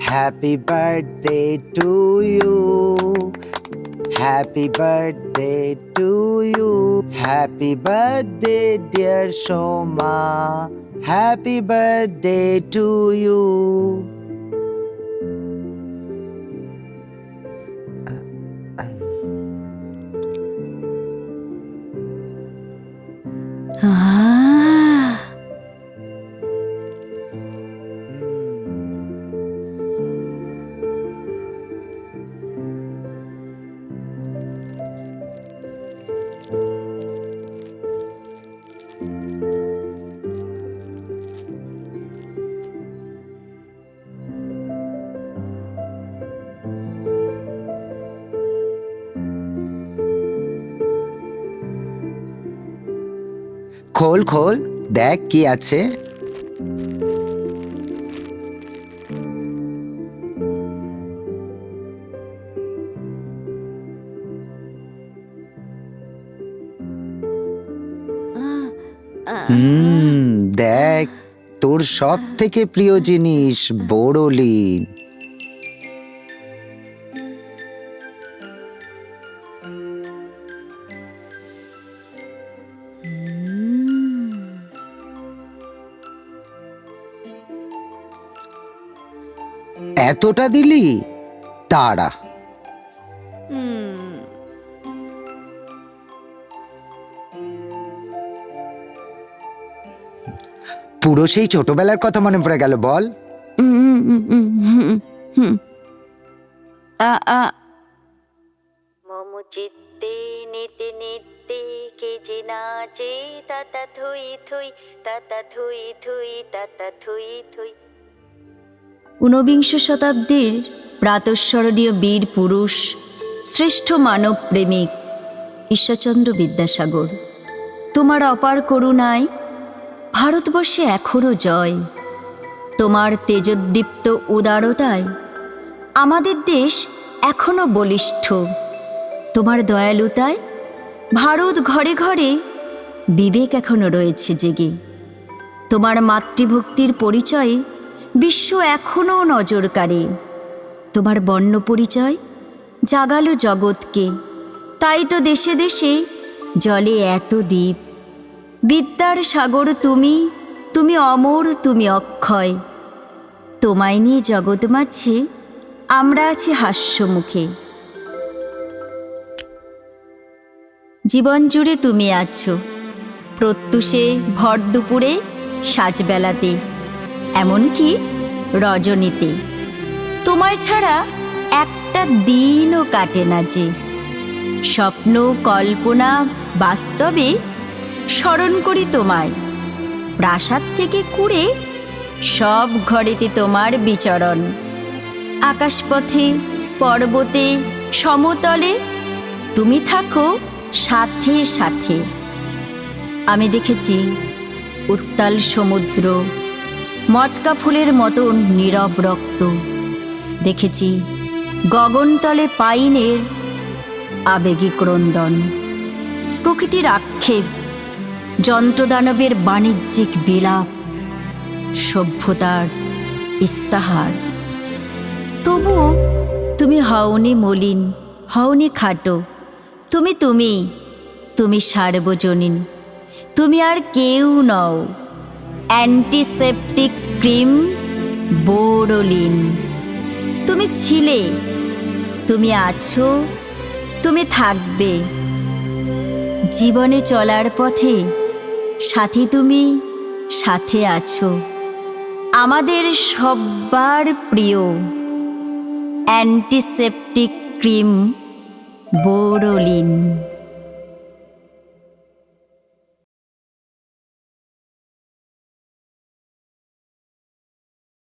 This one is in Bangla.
Happy birthday to you. Happy birthday to you. Happy birthday, dear Shoma. Happy birthday to you. খোল খোল, দেখ কি আছে। দেখ, তোর সব থেকে প্রিয় জিনিস বোরোলিন। এতটা দিলি? তারা পুরো সেই ছোটবেলার কথা মনে পড়ে গেল। বল। মম চিত্তে নিতে নিতে কে যে নাচে তাতা থুই থুই তাতা থুই থুই তাতা থুই থুই। ঊনবিংশ শতাব্দীর প্রাতঃস্মরণীয় বীর পুরুষ, শ্রেষ্ঠ মানব প্রেমিক ঈশ্বরচন্দ্র বিদ্যাসাগর, তোমার অপার করুণায় ভারতবর্ষে এখনও জয়। তোমার তেজোদ্দীপ্ত উদারতায় আমাদের দেশ এখনও বলিষ্ঠ। তোমার দয়ালুতায় ভারত ঘরে ঘরে বিবেক এখনও রয়েছে জেগে। তোমার মাতৃভক্তির পরিচয়ে বিশ্ব এখনও নজর কাড়ে। তোমার বর্ণ পরিচয় জাগালো জগৎকে, তাই তো দেশে দেশে জলে এত দ্বীপ। বিদ্যার সাগর তুমি, তুমি অমর, তুমি অক্ষয়। তোমায় নিয়ে জগৎ মাঝে আমরা আছি হাস্যমুখে। জীবন জুড়ে তুমি আছো, প্রত্যুষে ভর দুপুরে সাজবেলাতে, এমনকি রজনীতে। তোমায় ছাড়া একটা দিনও কাটে না যে। স্বপ্ন কল্পনা বাস্তবে স্মরণ করি তোমায়। প্রাসাদ থেকে কুড়ে সব ঘরেতে তোমার বিচরণ। আকাশপথে পর্বতে সমতলে তুমি থাকো সাথে সাথে। আমি দেখেছি উত্তাল সমুদ্র, মচকা ফুলের মতন নীরব রক্ত। দেখেছি গগনতলে পাইনের আবেগিক ক্রন্দন, প্রকৃতির আক্ষেপ, যন্ত্রদানবের বাণিজ্যিক বিলাপ, সভ্যতার ইস্তাহার। তবু তুমি হওনি মলিন, হওনি খাটো। তুমি তুমি তুমি সার্বজনীন। তুমি আর কেউ নও। Antiseptic cream Boroline. তুমি ছিলে, তুমি আছো, তুমি থাকবে। জীবনে চলার পথে সাথী তুমি সাথে আছো। আমাদের সবার প্রিয় অ্যান্টিসেপটিক ক্রিম বোরোলিন।